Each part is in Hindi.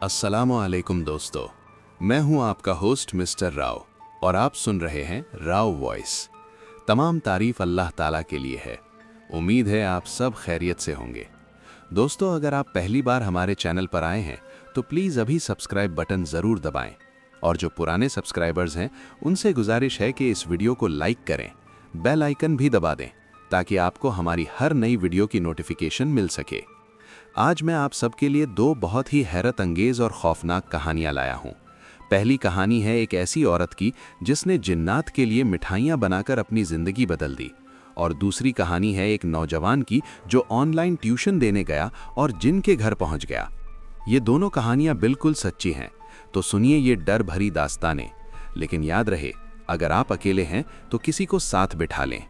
अस्सलामुअलैकुम दोस्तों, मैं हूं आपका होस्ट मिस्टर राव और आप सुन रहे हैं राव वॉइस। तमाम तारीफ अल्लाह ताला के लिए है। उम्मीद है आप सब खैरियत से होंगे। दोस्तों, अगर आप पहली बार हमारे चैनल पर आए हैं तो प्लीज़ अभी सब्सक्राइब बटन ज़रूर दबाएं और जो पुराने सब्सक्राइबर्स हैं उनसे गुजारिश है कि इस वीडियो को लाइक करें, बेल आइकन भी दबा दें ताकि आपको हमारी हर नई वीडियो की नोटिफिकेशन मिल सके। आज मैं आप सबके लिए दो बहुत ही हैरत अंगेज और खौफनाक कहानियां लाया हूं। पहली कहानी है एक ऐसी औरत की जिसने जिन्नात के लिए मिठाइयां बनाकर अपनी जिंदगी बदल दी, और दूसरी कहानी है एक नौजवान की जो ऑनलाइन ट्यूशन देने गया और जिन के घर पहुंच गया। ये दोनों कहानियां बिल्कुल सच्ची हैं, तो सुनिए ये डर भरी दास्तानें। लेकिन याद रहे, अगर आप अकेले हैं तो किसी को साथ बिठा लें।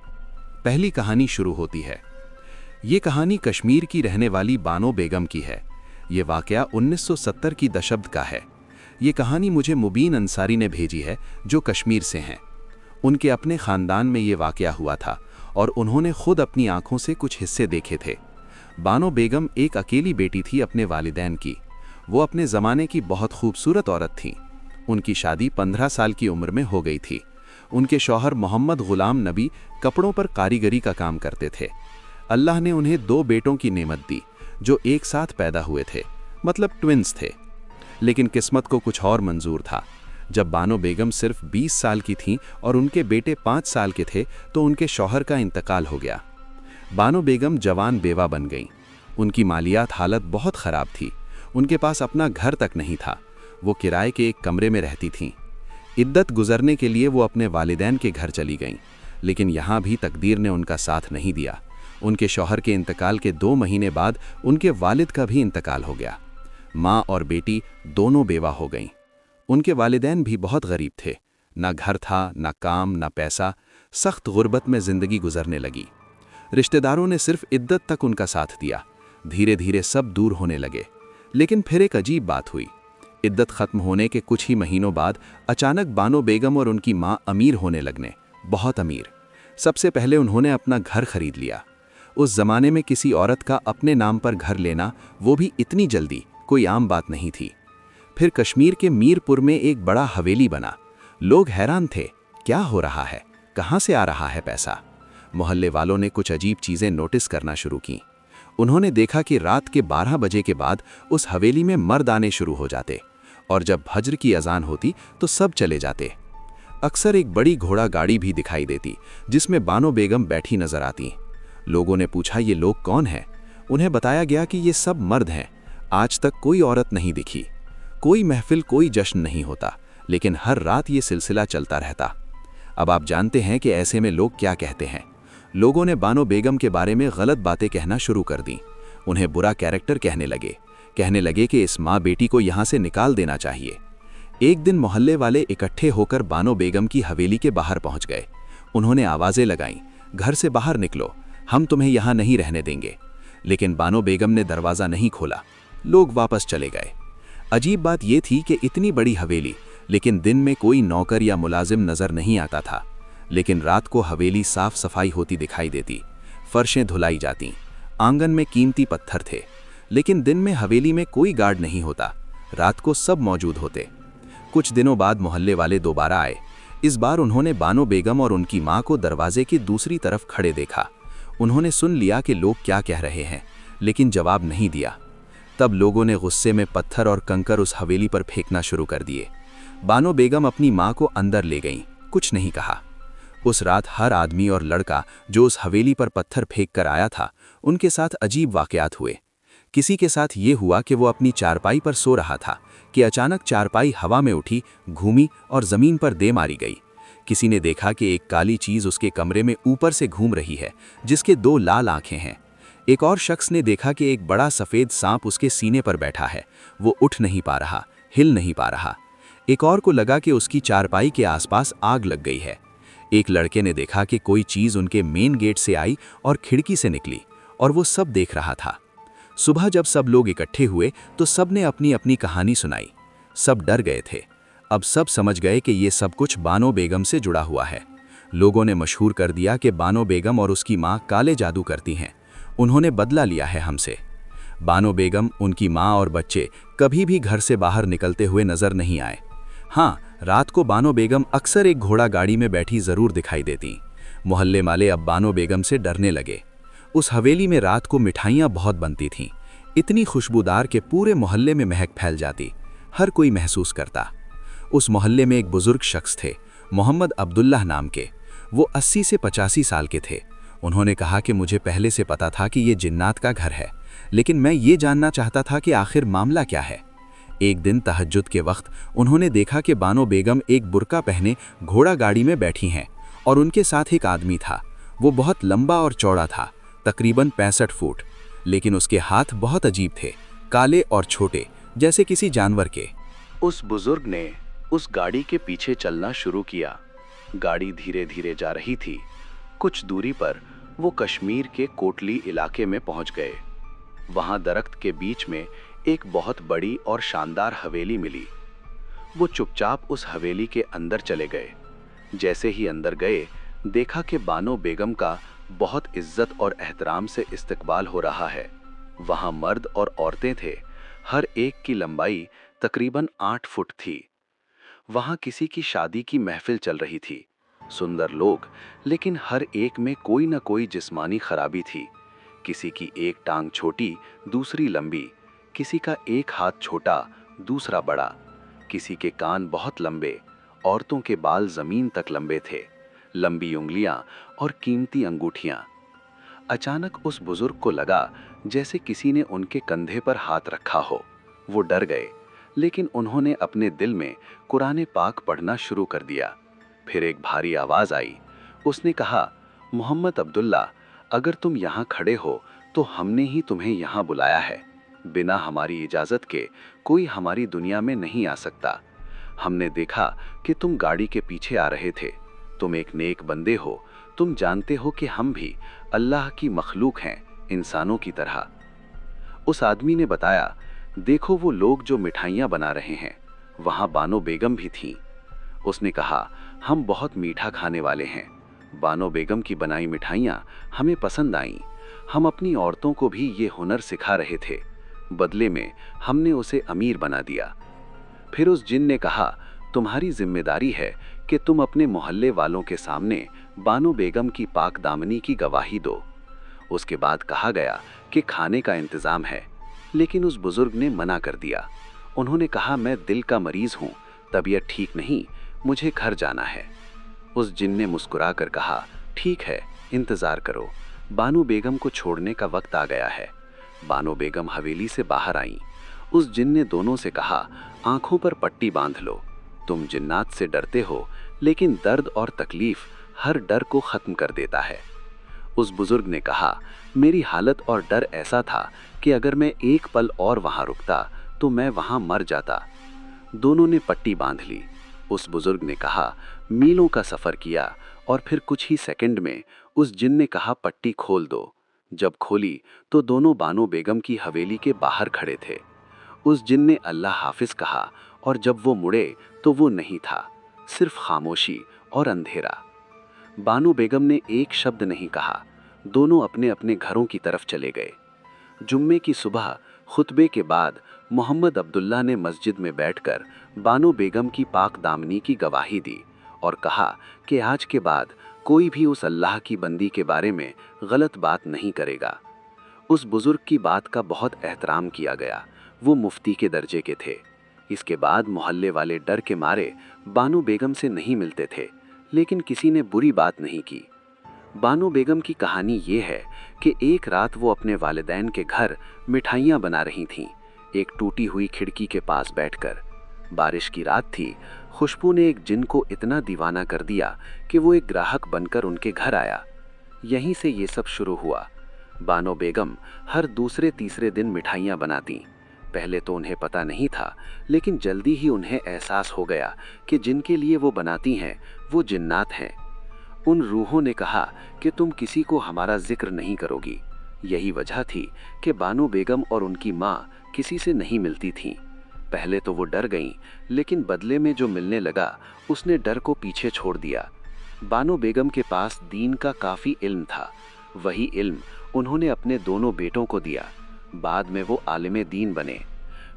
पहली कहानी शुरू होती है। ये कहानी कश्मीर की रहने वाली बानो बेगम की है। ये वाकया 1970 की दशक का है। ये कहानी मुझे मुबीन अंसारी ने भेजी है, जो कश्मीर से हैं। उनके अपने ख़ानदान में ये वाकया हुआ था और उन्होंने खुद अपनी आंखों से कुछ हिस्से देखे थे। बानो बेगम एक अकेली बेटी थी अपने वालिदैन की। वो अपने ज़माने की बहुत खूबसूरत औरत थीं। उनकी शादी 15 साल की उम्र में हो गई थी। उनके शौहर मोहम्मद गुलाम नबी कपड़ों पर कारीगरी का काम करते थे। अल्लाह ने उन्हें 2 बेटों की नेमत दी जो एक साथ पैदा हुए थे, मतलब ट्विंस थे। लेकिन किस्मत को कुछ और मंजूर था। जब बानो बेगम सिर्फ 20 साल की थीं और उनके बेटे 5 साल के थे तो उनके शौहर का इंतकाल हो गया। बानो बेगम जवान बेवा बन गईं। उनकी मालियात हालत बहुत ख़राब थी। उनके पास अपना घर तक नहीं था। वो किराए के एक कमरे में रहती थीं। इद्दत गुजरने के लिए वो अपने वालिदैन के घर चली गईं, लेकिन यहाँ भी तकदीर ने उनका साथ नहीं दिया। उनके शौहर के इंतकाल के 2 महीने बाद उनके वालिद का भी इंतकाल हो गया। माँ और बेटी दोनों बेवा हो गईं। उनके वालिदैन भी बहुत गरीब थे। ना घर था, ना काम, ना पैसा। सख्त गुर्बत में ज़िंदगी गुजरने लगी। रिश्तेदारों ने सिर्फ इद्दत तक उनका साथ दिया। धीरे धीरे सब दूर होने लगे। लेकिन फिर एक अजीब बात हुई। इद्दत ख़त्म होने के कुछ ही महीनों बाद अचानक बानो बेगम और उनकी माँ अमीर होने लगने, बहुत अमीर। सबसे पहले उन्होंने अपना घर खरीद लिया। उस ज़माने में किसी औरत का अपने नाम पर घर लेना, वो भी इतनी जल्दी, कोई आम बात नहीं थी। फिर कश्मीर के मीरपुर में एक बड़ा हवेली बना। लोग हैरान थे, क्या हो रहा है, कहाँ से आ रहा है पैसा। मोहल्ले वालों ने कुछ अजीब चीज़ें नोटिस करना शुरू की। उन्होंने देखा कि रात के 12 बजे के बाद उस हवेली में मर्द आने शुरू हो जाते, और जब फज्र की अजान होती तो सब चले जाते। अक्सर एक बड़ी घोड़ा गाड़ी भी दिखाई देती जिसमें बानो बेगम बैठी नजर आती। लोगों ने पूछा, ये लोग कौन हैं? उन्हें बताया गया कि ये सब मर्द हैं। आज तक कोई औरत नहीं दिखी। कोई महफिल, कोई जश्न नहीं होता, लेकिन हर रात ये सिलसिला चलता रहता। अब आप जानते हैं कि ऐसे में लोग क्या कहते हैं। लोगों ने बानो बेगम के बारे में गलत बातें कहना शुरू कर दी। उन्हें बुरा कैरेक्टर कहने लगे कि इस माँ बेटी को यहाँ से निकाल देना चाहिए। एक दिन मोहल्ले वाले इकट्ठे होकर बानो बेगम की हवेली के बाहर पहुँच गए। उन्होंने आवाज़ें लगाईं, घर से बाहर निकलो, हम तुम्हें यहाँ नहीं रहने देंगे। लेकिन बानो बेगम ने दरवाज़ा नहीं खोला। लोग वापस चले गए। अजीब बात यह थी कि इतनी बड़ी हवेली, लेकिन दिन में कोई नौकर या मुलाजिम नज़र नहीं आता था। लेकिन रात को हवेली साफ सफाई होती दिखाई देती, फर्शें धुलाई जाती, आंगन में कीमती पत्थर थे। लेकिन दिन में हवेली में कोई गार्ड नहीं होता, रात को सब मौजूद होते। कुछ दिनों बाद मोहल्ले वाले दोबारा आए। इस बार उन्होंने बानो बेगम और उनकी माँ को दरवाजे की दूसरी तरफ खड़े देखा। उन्होंने सुन लिया कि लोग क्या कह रहे हैं, लेकिन जवाब नहीं दिया। तब लोगों ने गुस्से में पत्थर और कंकर उस हवेली पर फेंकना शुरू कर दिए। बानो बेगम अपनी माँ को अंदर ले गईं, कुछ नहीं कहा। उस रात हर आदमी और लड़का जो उस हवेली पर पत्थर फेंक कर आया था, उनके साथ अजीब वाकयात हुए। किसी के साथ ये हुआ कि वो अपनी चारपाई पर सो रहा था कि अचानक चारपाई हवा में उठी, घूमी और ज़मीन पर दे मारी गई। किसी ने देखा कि एक काली चीज़ उसके कमरे में ऊपर से घूम रही है, जिसके 2 लाल आंखें हैं। एक और शख्स ने देखा कि एक बड़ा सफ़ेद सांप उसके सीने पर बैठा है। वो उठ नहीं पा रहा, हिल नहीं पा रहा। एक और को लगा कि उसकी चारपाई के आसपास आग लग गई है। एक लड़के ने देखा कि कोई चीज़ उनके मेन गेट से आई और खिड़की से निकली, और वो सब देख रहा था। सुबह जब सब लोग इकट्ठे हुए तो सब ने अपनी अपनी कहानी सुनाई। सब डर गए थे। अब सब समझ गए कि ये सब कुछ बानो बेगम से जुड़ा हुआ है। लोगों ने मशहूर कर दिया कि बानो बेगम और उसकी माँ काले जादू करती हैं। उन्होंने बदला लिया है हमसे। बानो बेगम, उनकी माँ और बच्चे कभी भी घर से बाहर निकलते हुए नजर नहीं आए। हाँ, रात को बानो बेगम अक्सर एक घोड़ा गाड़ी में बैठी जरूर दिखाई देती। मोहल्ले वाले अब बानो बेगम से डरने लगे। उस हवेली में रात को मिठाइयाँ बहुत बनती थीं, इतनी खुशबूदार के पूरे मोहल्ले में महक फैल जाती। हर कोई महसूस करता। उस मोहल्ले में एक बुजुर्ग शख्स थे, मोहम्मद अब्दुल्लाह नाम के। वो 80 से 85 साल के थे। उन्होंने कहा कि मुझे पहले से पता था कि ये जिन्नात का घर है, लेकिन मैं ये जानना चाहता था कि आखिर मामला क्या है। एक दिन तहज्जुद के वक्त उन्होंने देखा कि बानो बेगम एक बुर्का पहने घोड़ा गाड़ी में बैठी हैं और उनके साथ एक आदमी था। वो बहुत लंबा और चौड़ा था, तकरीबन 65 फुट, लेकिन उसके हाथ बहुत अजीब थे, काले और छोटे, जैसे किसी जानवर के। उस बुजुर्ग ने उस गाड़ी के पीछे चलना शुरू किया। गाड़ी धीरे धीरे जा रही थी। कुछ दूरी पर वो कश्मीर के कोटली इलाके में पहुंच गए। वहां दरख्त के बीच में एक बहुत बड़ी और शानदार हवेली मिली। वो चुपचाप उस हवेली के अंदर चले गए। जैसे ही अंदर गए, देखा कि बानो बेगम का बहुत इज्जत और एहतराम से इस्तकबाल हो रहा है। वहां मर्द और औरतें थे। हर एक की लंबाई तकरीबन 8 फुट थी। वहां किसी की शादी की महफिल चल रही थी। सुंदर लोग, लेकिन हर एक में कोई न कोई जिस्मानी खराबी थी। किसी की एक टांग छोटी, दूसरी लंबी, किसी का एक हाथ छोटा, दूसरा बड़ा, किसी के कान बहुत लंबे, औरतों के बाल जमीन तक लंबे थे, लंबी उंगलियां और कीमती अंगूठियां। अचानक उस बुजुर्ग को लगा जैसे किसी ने उनके कंधे पर हाथ रखा हो। वो डर गए, लेकिन उन्होंने अपने दिल में कुरान पाक पढ़ना शुरू कर दिया। फिर एक भारी आवाज आई। उसने कहा, मोहम्मद अब्दुल्ला, अगर तुम यहाँ खड़े हो तो हमने ही तुम्हें यहाँ बुलाया है। बिना हमारी इजाजत के कोई हमारी दुनिया में नहीं आ सकता। हमने देखा कि तुम गाड़ी के पीछे आ रहे थे। तुम एक नेक बंदे हो। तुम जानते हो कि हम भी अल्लाह की मखलूक हैं, इंसानों की तरह। उस आदमी ने बताया, देखो वो लोग जो मिठाइयाँ बना रहे हैं, वहाँ बानो बेगम भी थीं। उसने कहा, हम बहुत मीठा खाने वाले हैं। बानो बेगम की बनाई मिठाइयाँ हमें पसंद आईं। हम अपनी औरतों को भी ये हुनर सिखा रहे थे। बदले में हमने उसे अमीर बना दिया। फिर उस जिन ने कहा, तुम्हारी जिम्मेदारी है कि तुम अपने मोहल्ले वालों के सामने बानो बेगम की पाक दामनी की गवाही दो। उसके बाद कहा गया कि खाने का इंतजाम है, लेकिन उस बुजुर्ग ने मना कर दिया। उन्होंने कहा, मैं दिल का मरीज हूँ, तबीयत ठीक नहीं, मुझे घर जाना है। उस जिन ने मुस्कुरा कर कहा, ठीक है, इंतजार करो, बानो बेगम को छोड़ने का वक्त आ गया है। बानो बेगम हवेली से बाहर आईं। उस जिन ने दोनों से कहा, आंखों पर पट्टी बांध लो। तुम जिन्नात से डरते हो, लेकिन दर्द और तकलीफ हर डर को खत्म कर देता है। उस बुजुर्ग ने कहा, मेरी हालत और डर ऐसा था कि अगर मैं एक पल और वहां रुकता तो मैं वहां मर जाता। दोनों ने पट्टी बांध ली। उस बुजुर्ग ने कहा, मीलों का सफर किया और फिर कुछ ही सेकंड में उस जिन ने कहा, पट्टी खोल दो। जब खोली तो दोनों बानो बेगम की हवेली के बाहर खड़े थे। उस जिन ने अल्लाह हाफिज कहा और जब वो मुड़े तो वो नहीं था, सिर्फ खामोशी और अंधेरा। बानो बेगम ने एक शब्द नहीं कहा। दोनों अपने अपने घरों की तरफ चले गए। जुम्मे की सुबह खुतबे के बाद मोहम्मद अब्दुल्ला ने मस्जिद में बैठकर बानो बेगम की पाक दामनी की गवाही दी और कहा कि आज के बाद कोई भी उस अल्लाह की बंदी के बारे में गलत बात नहीं करेगा। उस बुजुर्ग की बात का बहुत एहतराम किया गया। वो मुफ्ती के दर्जे के थे। इसके बाद मोहल्ले वाले डर के मारे बानो बेगम से नहीं मिलते थे, लेकिन किसी ने बुरी बात नहीं की। बानो बेगम की कहानी ये है कि एक रात वो अपने वालिदैन के घर मिठाइयाँ बना रही थीं, एक टूटी हुई खिड़की के पास बैठकर। बारिश की रात थी। खुशबू ने एक जिन को इतना दीवाना कर दिया कि वो एक ग्राहक बनकर उनके घर आया। यहीं से ये सब शुरू हुआ। बानो बेगम हर दूसरे तीसरे दिन मिठाइयाँ बनाती। पहले तो उन्हें पता नहीं था, लेकिन जल्दी ही उन्हें एहसास हो गया कि जिनके लिए वो बनाती हैं वो जिन्नात हैं। उन रूहों ने कहा कि तुम किसी को हमारा जिक्र नहीं करोगी। यही वजह थी कि बानो बेगम और उनकी माँ किसी से नहीं मिलती थीं। पहले तो वो डर गईं, लेकिन बदले में जो मिलने लगा उसने डर को पीछे छोड़ दिया। बानो बेगम के पास दीन का काफ़ी इल्म था। वही इल्म उन्होंने अपने दोनों बेटों को दिया। बाद में वो आलिम दीन बने।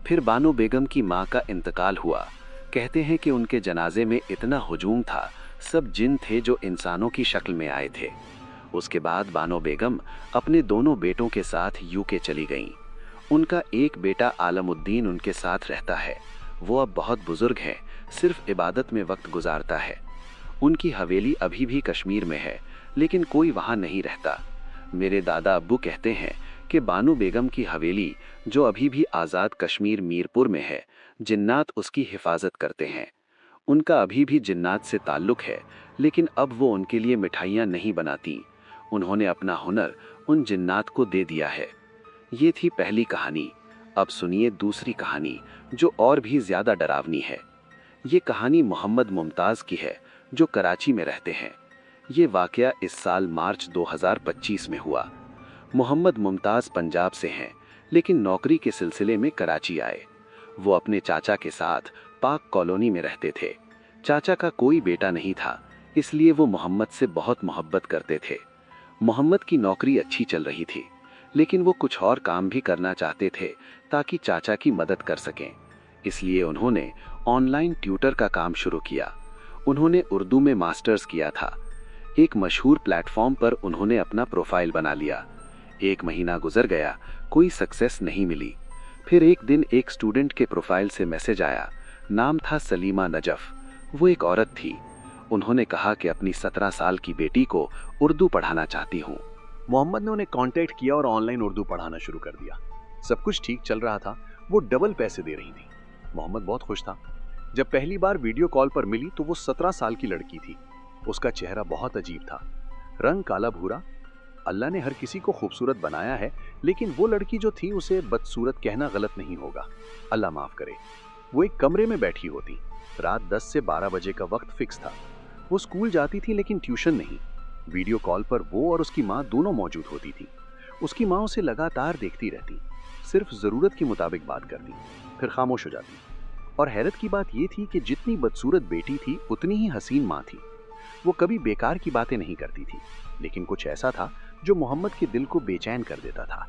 फिर बानो बेगम की माँ का इंतकाल हुआ। कहते हैं कि उनके जनाजे में इतना हुजूम था, सब जिन थे जो इंसानों की शक्ल में आए थे। उसके बाद बानो बेगम अपने दोनों बेटों के साथ यूके चली गईं। उनका एक बेटा आलमुद्दीन उनके साथ रहता है। वो अब बहुत बुजुर्ग है, सिर्फ इबादत में वक्त गुजारता है। उनकी हवेली अभी भी कश्मीर में है, लेकिन कोई वहाँ नहीं रहता। मेरे दादा अब्बू कहते हैं कि बानो बेगम की हवेली, जो अभी भी आज़ाद कश्मीर मीरपुर में है, जिन्नात उसकी हिफाजत करते हैं। उनका अभी भी जिन्नात से ताल्लुक़ है, लेकिन अब वो उनके लिए मिठाइयाँ नहीं बनाती। उन्होंने अपना हुनर उन जिन्नात को दे दिया है। ये थी पहली कहानी। अब सुनिए दूसरी कहानी, जो और भी ज़्यादा डरावनी है। ये कहानी मोहम्मद मुमताज़ की है, जो कराची में रहते हैं। ये वाक़या इस साल मार्च 2025 में हुआ। मोहम्मद मुमताज़ पंजाब से हैं, लेकिन नौकरी के सिलसिले में कराची आए। वो अपने चाचा के साथ पाक कॉलोनी में रहते थे। चाचा का कोई बेटा नहीं था, इसलिए वो मोहम्मद से बहुत मोहब्बत करते थे। मोहम्मद की नौकरी अच्छी चल रही थी, लेकिन वो कुछ और काम भी करना चाहते थे ताकि चाचा की मदद कर सकें। इसलिए उन्होंने ऑनलाइन ट्यूटर का काम शुरू किया। उन्होंने उर्दू में मास्टर्स किया था। एक मशहूर प्लेटफॉर्म पर उन्होंने अपना प्रोफाइल बना लिया। 1 महीना गुजर गया, कोई सक्सेस नहीं मिली। फिर एक दिन एक स्टूडेंट के प्रोफाइल से मैसेज आया। नाम था सलीमा नजफ। वो एक औरत थी। उन्होंने कहा कि अपनी 17 साल की बेटी को उर्दू पढ़ाना चाहती हूँ। मोहम्मद ने उन्हें कांटेक्ट किया और ऑनलाइन उर्दू पढ़ाना शुरू कर दिया। सब कुछ ठीक चल रहा था, वो डबल पैसे दे रही थी। मोहम्मद बहुत खुश था। जब पहली बार वीडियो कॉल पर मिली तो वो 17 साल की लड़की थी। उसका चेहरा बहुत अजीब था, रंग काला भूरा। अल्लाह ने हर किसी को खूबसूरत बनाया है, लेकिन वो लड़की जो थी, उसे बदसूरत कहना गलत नहीं होगा, अल्लाह माफ करे। वो एक कमरे में बैठी होती। रात 10 से 12 बजे का वक्त फिक्स था। वो स्कूल जाती थी, लेकिन ट्यूशन नहीं। वीडियो कॉल पर वो और उसकी माँ दोनों मौजूद होती थी। उसकी माँ उसे लगातार देखती रहती, सिर्फ जरूरत के मुताबिक बात करती, फिर खामोश हो जाती। और हैरत की बात यह थी कि जितनी बदसूरत बेटी थी, उतनी ही हसीन माँ थी। वो कभी बेकार की बातें नहीं करती थी, लेकिन कुछ ऐसा था जो मोहम्मद के दिल को बेचैन कर देता था।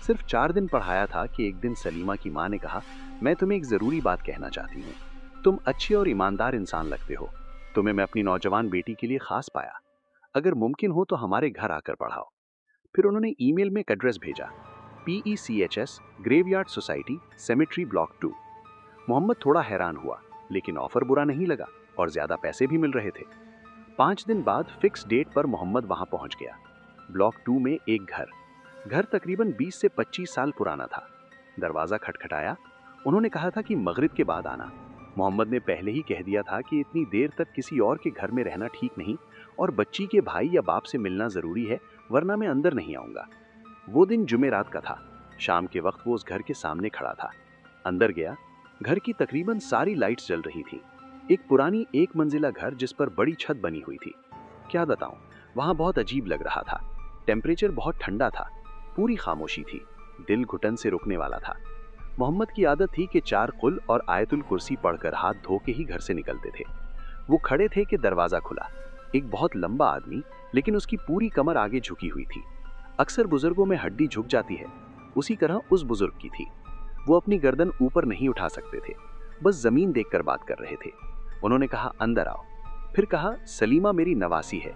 सिर्फ 4 दिन पढ़ाया था कि एक दिन सलीमा की माँ ने कहा, मैं तुम्हें एक जरूरी बात कहना चाहती हूँ। तुम अच्छे और ईमानदार इंसान लगते हो। तुम्हें मैं अपनी नौजवान बेटी के लिए खास पाया। अगर मुमकिन हो तो हमारे घर आकर पढ़ाओ। फिर उन्होंने ईमेल में एक एड्रेस भेजा, PECHS graveyard society, cemetery block 2। Mohammed थोड़ा हैरान हुआ, लेकिन ऑफर बुरा नहीं लगा और ज्यादा पैसे भी मिल रहे थे। 5 दिन बाद फिक्स डेट पर मोहम्मद वहां पहुंच गया। ब्लॉक 2 में एक घर तकरीबन 20 से 25 साल पुराना था। दरवाजा खटखटाया। उन्होंने कहा था कि मगरिब के बाद आना। मोहम्मद ने पहले ही कह दिया था कि इतनी देर तक किसी और के घर में रहना ठीक नहीं, और बच्ची के भाई या बाप से मिलना जरूरी है, वरना मैं अंदर नहीं आऊंगा। वो दिन जुमेरात का था। शाम के वक्त वो उस घर के सामने खड़ा था। अंदर गया। घर की तकरीबन सारी लाइट्स जल रही थी। एक पुरानी 1 मंजिला घर जिस पर बड़ी छत बनी हुई थी। क्या बताऊं, वहां बहुत अजीब लग रहा था। टेम्परेचर बहुत ठंडा था। पूरी खामोशी थी। दिल घुटन से रुकने वाला था। मोहम्मद की आदत थी कि 4 कुल और आयतुल कुर्सी पढ़कर हाथ धो के ही घर से निकलते थे। वो खड़े थे कि दरवाजा खुला। एक बहुत लंबा आदमी, लेकिन उसकी पूरी कमर आगे झुकी हुई थी। अक्सर बुजुर्गों में हड्डी झुक जाती है, उसी तरह उस बुजुर्ग की थी। वो अपनी गर्दन ऊपर नहीं उठा सकते थे, बस जमीन देखकर बात कर रहे थे। उन्होंने कहा, अंदर आओ। फिर कहा, सलीमा मेरी नवासी है।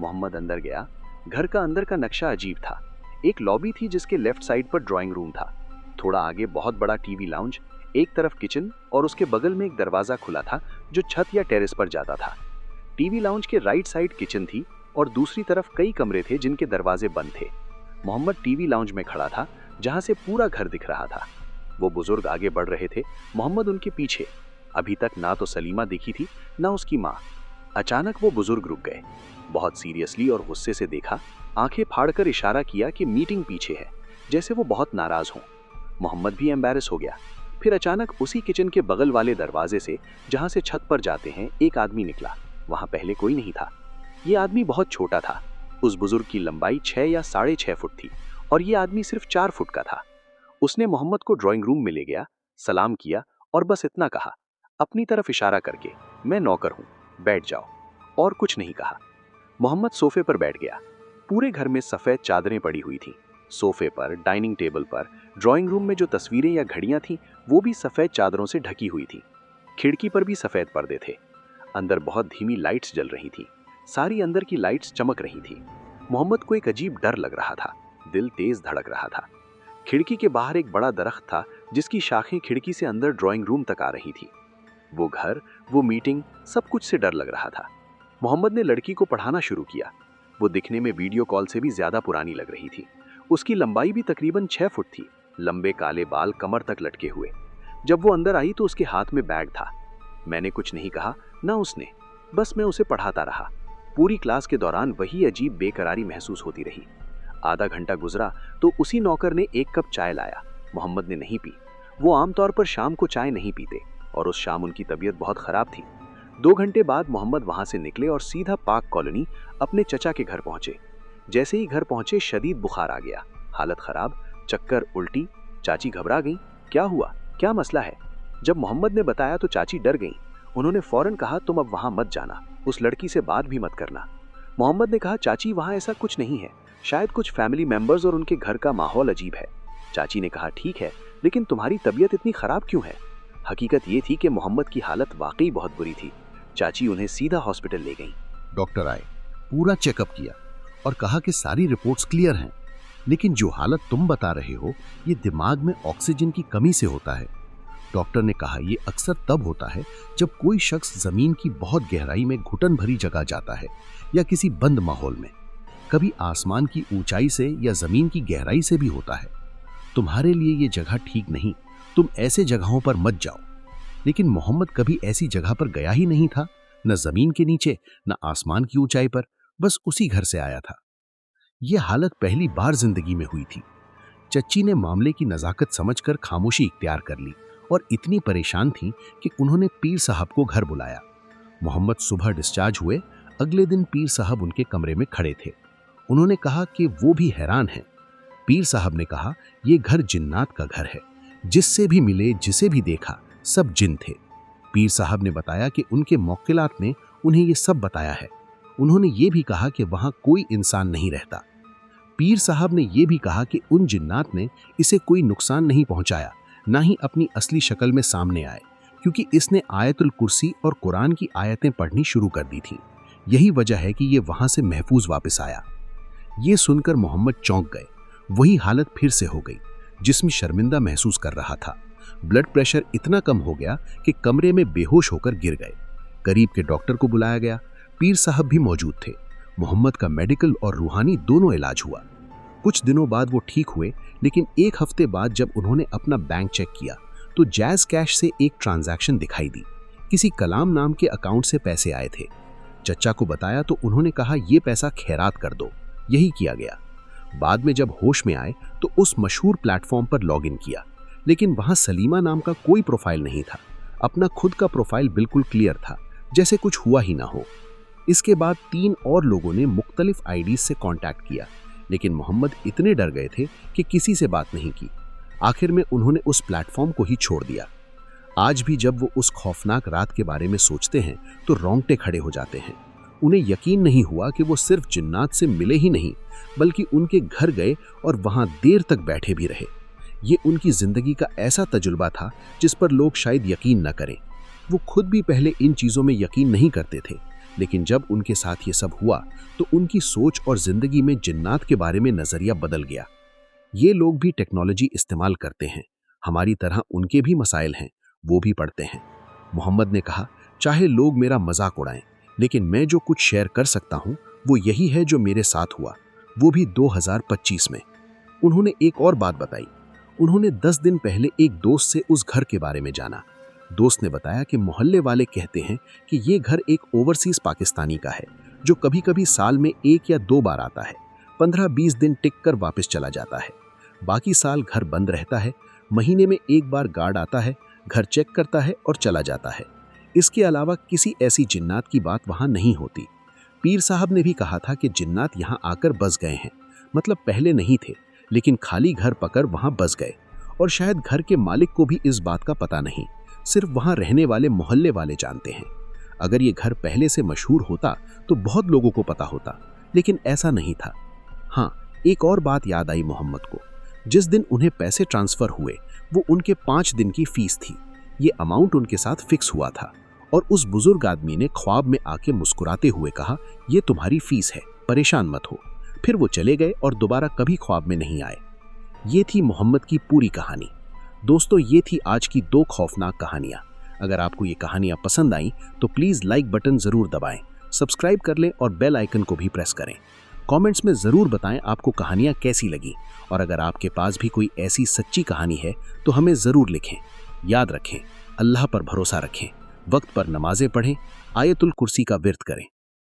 मोहम्मद अंदर गया। घर का अंदर का नक्शा अजीब था। एक लॉबी थी जिसके लेफ्ट साइड पर ड्राइंग रूम था। थोड़ा आगे बहुत बड़ा टीवी लाउंज, एक तरफ किचन और उसके बगल में एक दरवाजा खुला था जो छत या टेरेस पर जाता था। टीवी लाउंज के राइट साइड किचन थी और दूसरी तरफ कई कमरे थे जिनके दरवाजे बंद थे। मोहम्मद टीवी लाउंज में खड़ा था, जहां से पूरा घर दिख रहा था। वो बुजुर्ग आगे बढ़ रहे थे, मोहम्मद उनके पीछे। अभी तक ना तो सलीमा दिखी थी, ना उसकी माँ। अचानक वो बुजुर्ग रुक गए। बहुत सीरियसली और गुस्से से देखा। आंखें फाड़कर इशारा किया कि मीटिंग पीछे है, जैसे वो बहुत नाराज हों। मोहम्मद भी एम्बैरेस हो गया। फिर अचानक उसी किचन के बगल वाले दरवाजे से, जहां से छत पर जाते हैं, एक आदमी निकला। वहां पहले कोई नहीं था। ये आदमी बहुत छोटा था। उस बुजुर्ग की लंबाई 6 या 6.5 फुट थी और ये आदमी सिर्फ 4 फुट का था। उसने मोहम्मद को ड्राइंग रूम में ले गया, सलाम किया और बस इतना कहा, अपनी तरफ इशारा करके, मैं नौकर हूं, बैठ जाओ। और कुछ नहीं कहा। मोहम्मद सोफे पर बैठ गया। पूरे घर में सफेद चादरें पड़ी हुई थी। सोफे पर, डाइनिंग टेबल पर, ड्राइंग रूम में जो तस्वीरें या घड़ियां थीं वो भी सफेद चादरों से ढकी हुई थी। खिड़की पर भी सफेद पर्दे थे। अंदर बहुत धीमी लाइट्स जल रही थी। सारी अंदर की लाइट्स चमक रही थी। मोहम्मद को एक अजीब डर लग रहा था। दिल तेज धड़क रहा था। खिड़की के बाहर एक बड़ा दरख्त था जिसकी शाखें खिड़की से अंदर ड्राइंग रूम तक आ रही थी। वो घर, वो मीटिंग, सब कुछ से डर लग रहा था। मोहम्मद ने लड़की को पढ़ाना शुरू किया। वो दिखने में वीडियो कॉल से भी ज्यादा पुरानी लग रही थी। उसकी लंबाई भी तकरीबन 6 फुट थी। लंबे काले बाल कमर तक लटके हुए। जब वो अंदर आई तो उसके हाथ में बैग था। मैंने कुछ नहीं कहा, ना उसने। बस मैं उसे पढ़ाता रहा। पूरी क्लास के दौरान वही अजीब बेकरारी महसूस होती रही। आधा घंटा गुजरा तो उसी नौकर ने एक कप चाय लाया। मोहम्मद ने नहीं पी। वो आमतौर पर शाम को चाय नहीं पीते और उस शाम उनकी तबीयत बहुत खराब थी। 2 घंटे बाद मोहम्मद वहां से निकले और सीधा पार्क कॉलोनी अपने चचा के घर पहुंचे। जैसे ही घर पहुंचे शदीद बुखार आ गया, हालत खराब, चक्कर, उल्टी। चाची घबरा गई। क्या हुआ, क्या मसला है? जब मोहम्मद ने बताया तो चाची डर गई। उन्होंने फौरन कहा, तुम अब वहां मत जाना, उस लड़की से बात भी मत करना। मोहम्मद ने कहा, चाची वहां ऐसा कुछ नहीं है, शायद कुछ फैमिली मेंबर्स और उनके घर का माहौल अजीब है। चाची ने कहा, ठीक है, लेकिन तुम्हारी तबीयत इतनी खराब क्यों है? हकीकत ये थी कि मोहम्मद की हालत वाकई बहुत बुरी थी। चाची उन्हें सीधा हॉस्पिटल ले गई। डॉक्टर आए, पूरा चेकअप किया और कहा कि सारी रिपोर्ट्स क्लियर हैं, लेकिन जो हालत तुम बता रहे हो ये दिमाग में ऑक्सीजन की कमी से होता है। डॉक्टर ने कहा, ये अक्सर तब होता है जब कोई शख्स जमीन की बहुत गहराई में घुटन भरी जगह जाता है या किसी बंद माहौल में। कभी आसमान की ऊंचाई से या जमीन की गहराई से भी होता है। तुम्हारे लिए ये जगह ठीक नहीं, तुम ऐसे जगहों पर मत जाओ। लेकिन मोहम्मद कभी ऐसी जगह पर गया ही नहीं था, न जमीन के नीचे न आसमान की ऊंचाई पर, बस उसी घर से आया था। यह हालत पहली बार जिंदगी में हुई थी। चच्ची ने मामले की नजाकत समझकर खामोशी इख्तियार कर ली और इतनी परेशान थी कि उन्होंने पीर साहब को घर बुलाया। मोहम्मद सुबह डिस्चार्ज हुए। अगले दिन पीर साहब उनके कमरे में खड़े थे। उन्होंने कहा कि वो भी हैरान हैं। पीर साहब ने कहा, यह घर जिन्नात का घर है, जिससे भी मिले, जिसे भी देखा, सब जिन थे। पीर साहब ने बताया कि उनके मौक्किलात ने उन्हें ये सब बताया है। उन्होंने ये भी कहा कि वहां कोई इंसान नहीं रहता। पीर साहब ने यह भी कहा कि उन जिन्नात ने इसे कोई नुकसान नहीं पहुंचाया, ना ही अपनी असली शक्ल में सामने आए, क्योंकि इसने आयतुल कुर्सी और कुरान की आयतें पढ़नी शुरू कर दी थीं। यही वजह है कि ये वहां से महफूज वापस आया। ये सुनकर मोहम्मद चौंक गए। वही हालत फिर से हो गई। जिस्म शर्मिंदा महसूस कर रहा था। ब्लड प्रेशर इतना कम हो गया कि कमरे में बेहोश होकर गिर गए। करीब के डॉक्टर को बुलाया गया। पीर साहब भी मौजूद थे। मोहम्मद का मेडिकल और रूहानी दोनों इलाज हुआ। कुछ दिनों बाद वो ठीक हुए, लेकिन 1 हफ्ते बाद जब उन्होंने अपना बैंक चेक किया तो जैज कैश से एक ट्रांजैक्शन दिखाई दी। किसी कलाम नाम के अकाउंट से पैसे आए थे। चचा को बताया तो उन्होंने कहा, ये पैसा खैरात कर दो। यही किया गया। बाद में जब होश में आए तो उस मशहूर प्लेटफॉर्म पर लॉगिन किया, लेकिन वहां सलीमा नाम का कोई प्रोफाइल नहीं था। अपना खुद का प्रोफाइल बिल्कुल क्लियर था, जैसे कुछ हुआ ही ना हो। इसके बाद 3 और लोगों ने मुख्तलिफ आईडीज से कांटेक्ट किया, लेकिन मोहम्मद इतने डर गए थे कि किसी से बात नहीं की। आखिर में उन्होंने उस प्लेटफॉर्म को ही छोड़ दिया। आज भी जब वो उस खौफनाक रात के बारे में सोचते हैं तो रोंगटे खड़े हो जाते हैं। उन्हें यकीन नहीं हुआ कि वो सिर्फ जिन्नात से मिले ही नहीं, बल्कि उनके घर गए और वहां देर तक बैठे भी रहे। ये उनकी जिंदगी का ऐसा तजुर्बा था जिस पर लोग शायद यकीन न करें। वो खुद भी पहले इन चीजों में यकीन नहीं करते थे, लेकिन जब उनके साथ ये सब हुआ तो उनकी सोच और जिंदगी में जिन्नात के बारे में नजरिया बदल गया। ये लोग भी टेक्नोलॉजी इस्तेमाल करते हैं, हमारी तरह उनके भी मसाइल हैं, वो भी पढ़ते हैं। मोहम्मद ने कहा, चाहे लोग मेरा मजाक उड़ाएं, लेकिन मैं जो कुछ शेयर कर सकता हूं वो यही है जो मेरे साथ हुआ, वो भी 2025 में। उन्होंने एक और बात बताई। उन्होंने 10 दिन पहले एक दोस्त से उस घर के बारे में जाना। दोस्त ने बताया कि मोहल्ले वाले कहते हैं कि ये घर एक ओवरसीज पाकिस्तानी का है, जो कभी कभी साल में 1 या 2 बार आता है, 15-20 दिन टिक कर वापस चला जाता है। बाकी साल घर बंद रहता है। महीने में 1 बार गार्ड आता है, घर चेक करता है और चला जाता है। इसके अलावा किसी ऐसी जिन्नात की बात वहां नहीं होती। पीर साहब ने भी कहा था कि जिन्नात यहां आकर बस गए हैं, मतलब पहले नहीं थे, लेकिन खाली घर पकड़ वहां बस गए। और शायद घर के मालिक को भी इस बात का पता नहीं, सिर्फ वहां रहने वाले मोहल्ले वाले जानते हैं। अगर ये घर पहले से मशहूर होता तो बहुत लोगों को पता होता, लेकिन ऐसा नहीं था। हाँ, एक और बात याद आई मोहम्मद को। जिस दिन उन्हें पैसे ट्रांसफर हुए वो उनके 5 दिन की फीस थी। ये अमाउंट उनके साथ फिक्स हुआ था और उस बुजुर्ग आदमी ने ख्वाब में आके मुस्कुराते हुए कहा, ये तुम्हारी फीस है, परेशान मत हो। फिर वो चले गए और दोबारा कभी ख्वाब में नहीं आए। ये थी मोहम्मद की पूरी कहानी। दोस्तों, ये थी आज की 2 खौफनाक कहानियां। अगर आपको ये कहानियां पसंद आई तो प्लीज लाइक बटन जरूर दबाएं, सब्सक्राइब कर लें और बेल आइकन को भी प्रेस करें। कमेंट्स में जरूर बताएं आपको कहानियां कैसी लगी, और अगर आपके पास भी कोई ऐसी सच्ची कहानी है तो हमें जरूर लिखें। याद रखें, अल्लाह पर भरोसा रखें, वक्त पर नमाजें पढ़ें, आयतुल कुर्सी का विर्द करें।